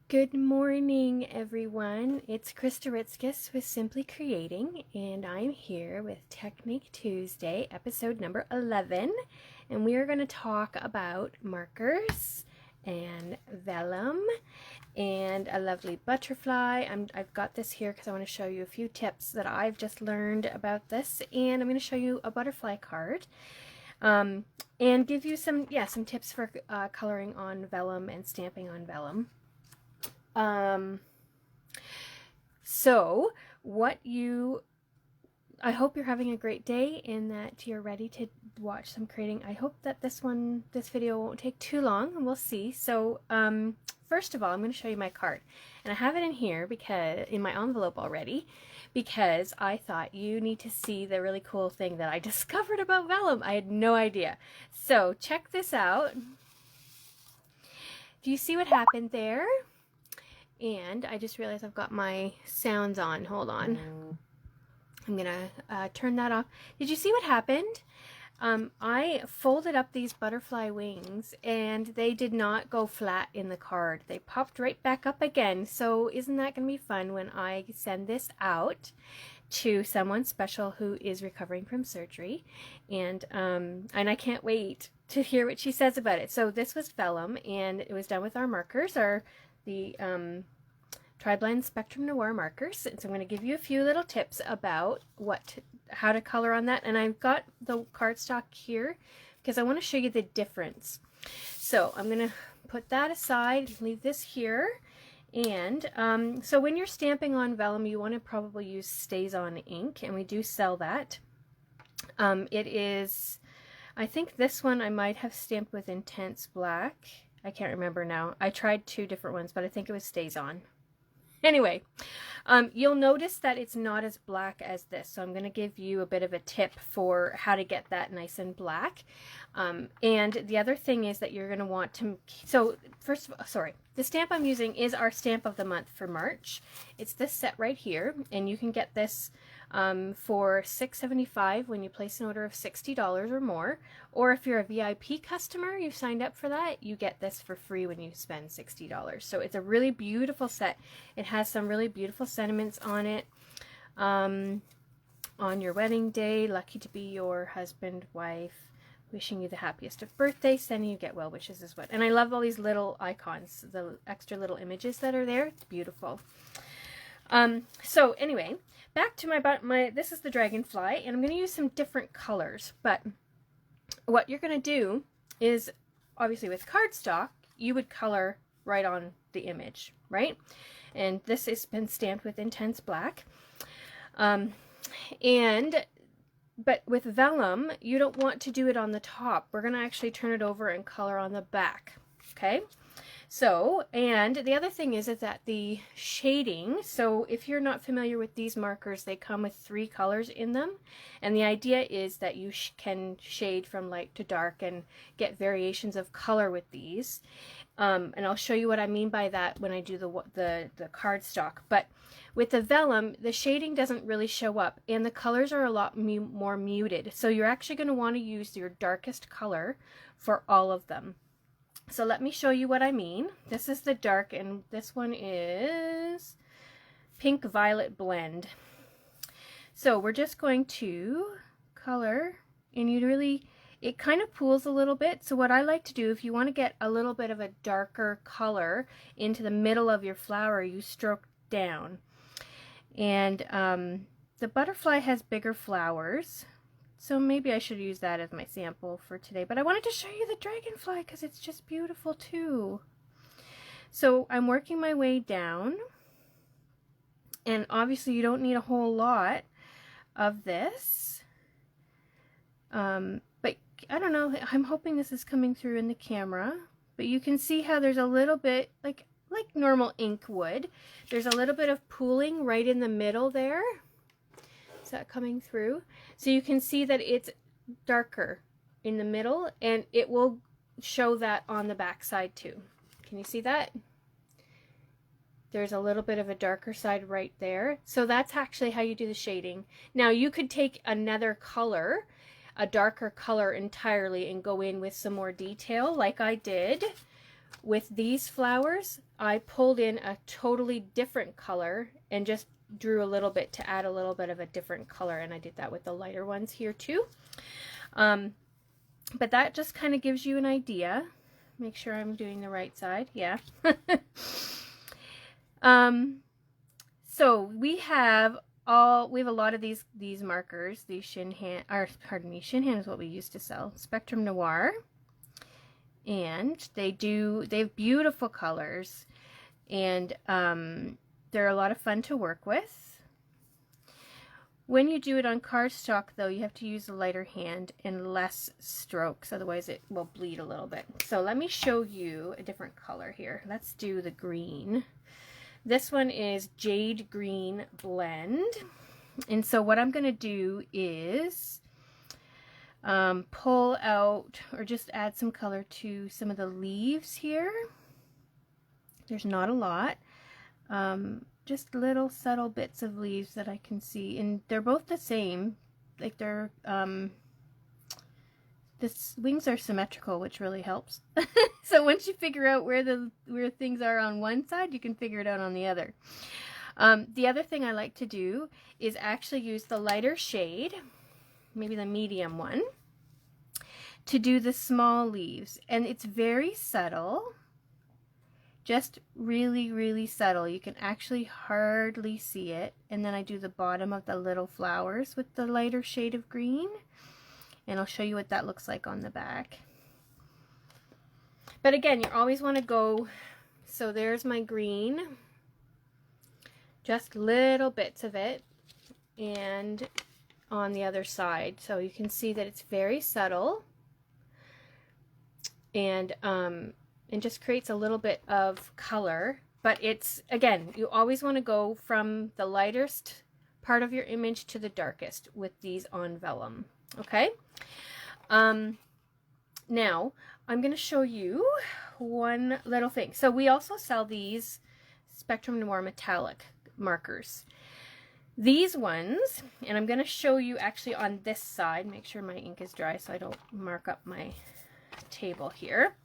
Good morning, everyone. It's Krista Ritzkis with Simply Creating, and I'm here with Technique Tuesday, episode number 11, and we are going to talk about markers and vellum and a lovely butterfly. I've got this here because I want to show you a few tips that I've just learned about this, and I'm going to show you a butterfly card. And give you some tips for coloring on vellum and stamping on vellum. So I hope you're having a great day and that you're ready to watch some creating. I hope that this video won't take too long, and we'll see. So, first of all, I'm going to show you my card, and I have it in here in my envelope already, because I thought you need to see the really cool thing that I discovered about vellum. I had no idea. So check this out. Do you see what happened there? And I just realized I've got my sounds on. Hold on. I'm gonna turn that off. Did you see what happened? I folded up these butterfly wings and they did not go flat in the card. They popped right back up again. So isn't that gonna be fun when I send this out to someone special who is recovering from surgery? And I can't wait to hear what she says about it. So this was vellum, and it was done with our markers, the Tri-Blend Spectrum Noir markers. And so I'm going to give you a few little tips about how to color on that. And I've got the cardstock here because I want to show you the difference. So I'm going to put that aside, leave this here. And so when you're stamping on vellum, you want to probably use StazOn ink, and we do sell that. It is, I think this one I might have stamped with Intense Black. I can't remember now. I tried two different ones, but I think it was StazOn. Anyway, you'll notice that it's not as black as this, so I'm going to give you a bit of a tip for how to get that nice and black. And the other thing is that you're going to want to, the stamp I'm using is our stamp of the month for March. It's this set right here, and you can get this for $6.75 when you place an order of $60 or more. Or if you're a VIP customer, you've signed up for that, you get this for free when you spend $60. So it's a really beautiful set. It has some really beautiful sentiments on it. On your wedding day, lucky to be your husband, wife, wishing you the happiest of birthdays, sending you get well wishes as well. And I love all these little icons, the extra little images that are there. It's beautiful. So anyway, back to this is the Dragonfly, and I'm going to use some different colors, but what you're going to do is, obviously with cardstock, you would color right on the image, right? And this has been stamped with Intense Black. But with vellum, you don't want to do it on the top. We're going to actually turn it over and color on the back, okay? So, and the other thing is that the shading, so if you're not familiar with these markers, they come with 3 colors in them. And the idea is that you can shade from light to dark and get variations of color with these. And I'll show you what I mean by that when I do the cardstock. But with the vellum, the shading doesn't really show up, and the colors are a lot more muted. So you're actually going to want to use your darkest color for all of them. So let me show you what I mean. This is the dark, and this one is Pink Violet Blend. So we're just going to color, and it kind of pools a little bit. So what I like to do, if you want to get a little bit of a darker color into the middle of your flower, you stroke down. And the butterfly has bigger flowers, so maybe I should use that as my sample for today. But I wanted to show you the Dragonfly because it's just beautiful too. So I'm working my way down, and obviously you don't need a whole lot of this. But I don't know, I'm hoping this is coming through in the camera. But you can see how there's a little bit, like normal ink would. There's a little bit of pooling right in the middle there. Is that coming through? So you can see that it's darker in the middle, and it will show that on the back side too. Can you see that? There's a little bit of a darker side right there. So that's actually how you do the shading. Now you could take another color, a darker color entirely, and go in with some more detail like I did With these flowers, I pulled in a totally different color and just drew a little bit to add a little bit of a different color, and I did that with the lighter ones here too. But that just kind of gives you an idea. Make sure I'm doing the right side. Yeah. So we have a lot of these markers, these Shinhan, or pardon me, Shinhan is what we used to sell. Spectrum Noir. And they have beautiful colors, and they're a lot of fun to work with. When you do it on cardstock, though, you have to use a lighter hand and less strokes, otherwise it will bleed a little bit. So let me show you a different color here. Let's do the green. This one is Jade Green Blend. And so what I'm going to do is pull out or just add some color to some of the leaves here. There's not a lot. Just little subtle bits of leaves that I can see, and they're both the same. Like they're the wings are symmetrical, which really helps. So once you figure out where things are on one side, you can figure it out on the other. The other thing I like to do is actually use the lighter shade, maybe the medium one, to do the small leaves, and it's very subtle. Just really, really subtle. You can actually hardly see it. And then I do the bottom of the little flowers with the lighter shade of green. And I'll show you what that looks like on the back. But again, you always want to go, so there's my green. Just little bits of it. And on the other side. So you can see that it's very subtle. And just creates a little bit of color, but it's, again, you always want to go from the lightest part of your image to the darkest with these on vellum. Okay. Now I'm going to show you one little thing. So we also sell these Spectrum Noir metallic markers. These ones, and I'm going to show you actually on this side, make sure my ink is dry so I don't mark up my table here.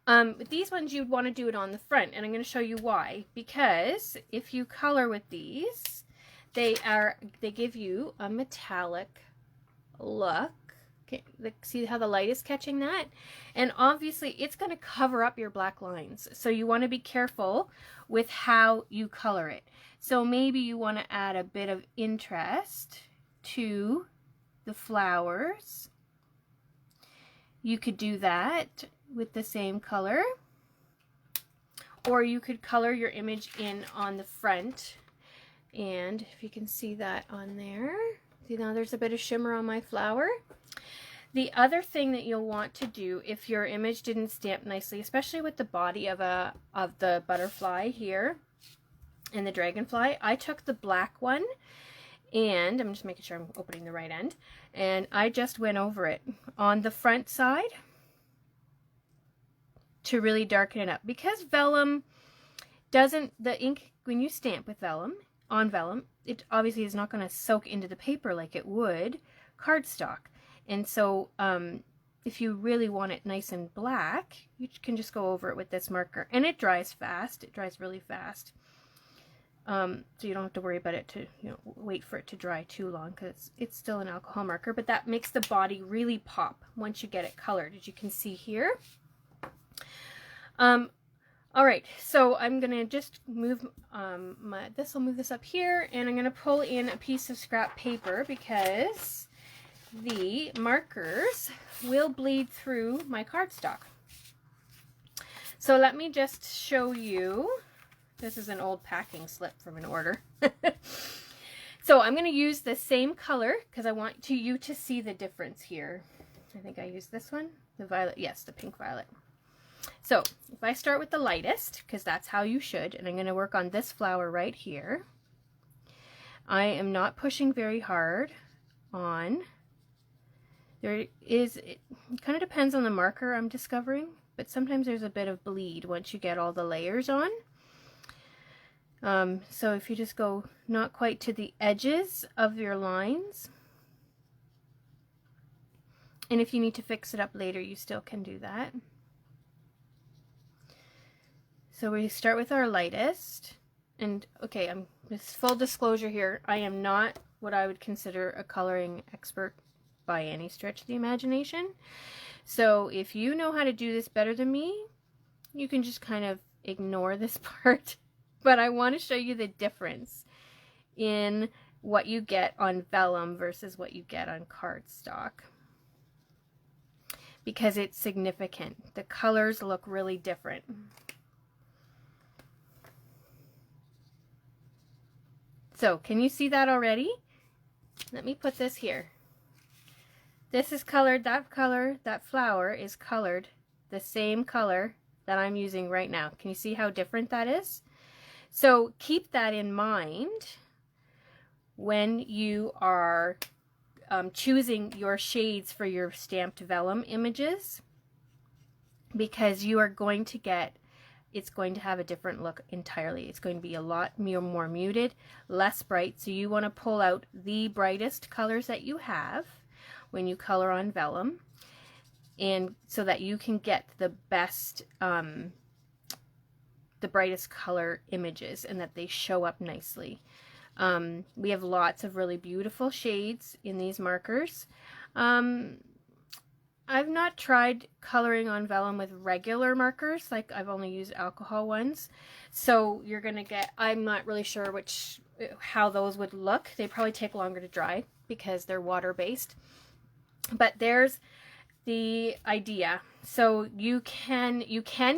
With these ones, you'd want to do it on the front, and I'm going to show you why. Because if you color with these, they give you a metallic look. Okay, see how the light is catching that? And obviously, it's going to cover up your black lines. So you want to be careful with how you color it. So maybe you want to add a bit of interest to the flowers. You could do that with the same color, or you could color your image in on the front, and if you can see that on there, see now there's a bit of shimmer on my flower. The other thing that you'll want to do if your image didn't stamp nicely, especially with the body of the butterfly here and the dragonfly, I took the black one, and I'm just making sure I'm opening the right end, and I just went over it on the front side to really darken it up, because vellum doesn't, the ink, when you stamp with vellum, on vellum, it obviously is not going to soak into the paper like it would cardstock. And so if you really want it nice and black, you can just go over it with this marker, and it dries fast. It dries really fast. So you don't have to worry about it to, wait for it to dry too long, because it's still an alcohol marker, but that makes the body really pop once you get it colored, as you can see here. All right, so I'm gonna just move I'll move this up here, and I'm gonna pull in a piece of scrap paper because the markers will bleed through my cardstock. So let me just show you. This is an old packing slip from an order. So I'm going to use the same color because I want you to see the difference here. I think I used this one, the violet. Yes, the pink violet. So if I start with the lightest, because that's how you should, and I'm going to work on this flower right here. I am not pushing very hard on. It kind of depends on the marker I'm discovering, but sometimes there's a bit of bleed once you get all the layers on. So if you just go not quite to the edges of your lines, and if you need to fix it up later, you still can do that. So we start with our lightest. And okay, I'm just full disclosure here. I am not what I would consider a coloring expert by any stretch of the imagination. So if you know how to do this better than me, you can just kind of ignore this part. But I want to show you the difference in what you get on vellum versus what you get on cardstock, because it's significant. The colors look really different. So can you see that already? Let me put this here. This is colored, that flower is colored the same color that I'm using right now. Can you see how different that is? So keep that in mind when you are choosing your shades for your stamped vellum images, because you are going to get, it's going to have a different look entirely. It's going to be a lot more muted, less bright. So you want to pull out the brightest colors that you have when you color on vellum, and so that you can get the best, the brightest color images, and that they show up nicely. We have lots of really beautiful shades in these markers. I've not tried coloring on vellum with regular markers, like I've only used alcohol ones. So you're gonna get, I'm not really sure how those would look. They probably take longer to dry because they're water-based. But there's the idea. So you can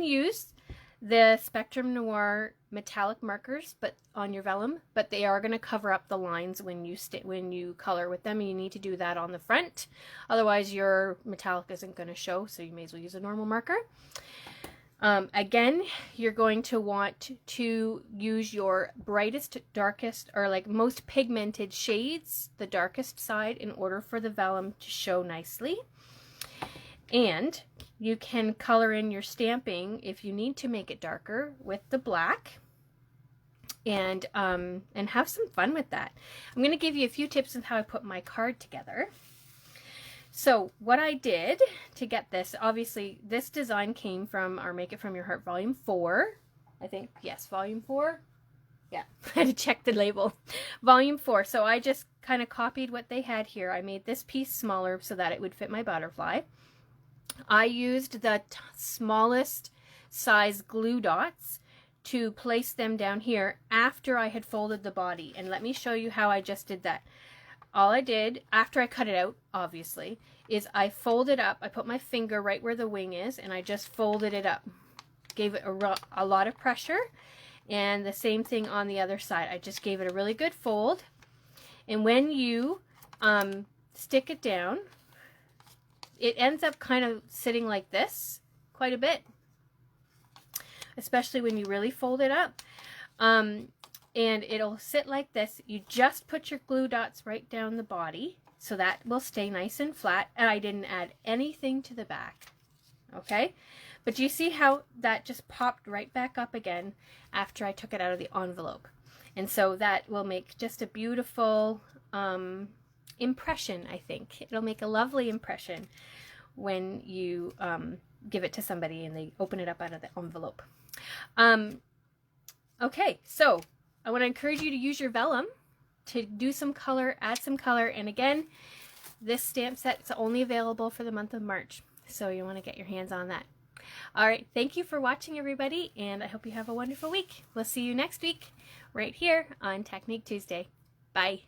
use the Spectrum Noir metallic markers, but on your vellum, but they are going to cover up the lines when you color with them, and you need to do that on the front. Otherwise, your metallic isn't going to show, so you may as well use a normal marker. Again, you're going to want to use your brightest, darkest, or like most pigmented shades, the darkest side, in order for the vellum to show nicely. And you can color in your stamping if you need to make it darker with the black, and have some fun with that. I'm going to give you a few tips on how I put my card together. So what I did to get this, obviously this design came from our Make It From Your Heart Volume 4. I think, yes, Volume 4. Yeah, I had to check the label. Volume 4. So I just kind of copied what they had here. I made this piece smaller so that it would fit my butterfly. I used the smallest size glue dots to place them down here after I had folded the body. And let me show you how I just did that. All I did, after I cut it out, obviously, is I folded up, I put my finger right where the wing is, and I just folded it up. Gave it a lot of pressure, and the same thing on the other side. I just gave it a really good fold. And when you stick it down, it ends up kind of sitting like this quite a bit, especially when you really fold it up. And it'll sit like this. You just put your glue dots right down the body, so that will stay nice and flat, and I didn't add anything to the back. Okay, but you see how that just popped right back up again after I took it out of the envelope. And so that will make just a beautiful impression. I think it'll make a lovely impression when you give it to somebody and they open it up out of the envelope. Okay, so I want to encourage you to use your vellum to do some color, add some color. And again, this stamp set is only available for the month of March, so you want to get your hands on that. All right, thank you for watching, everybody, and I hope you have a wonderful week. We'll see you next week right here on Technique Tuesday. Bye.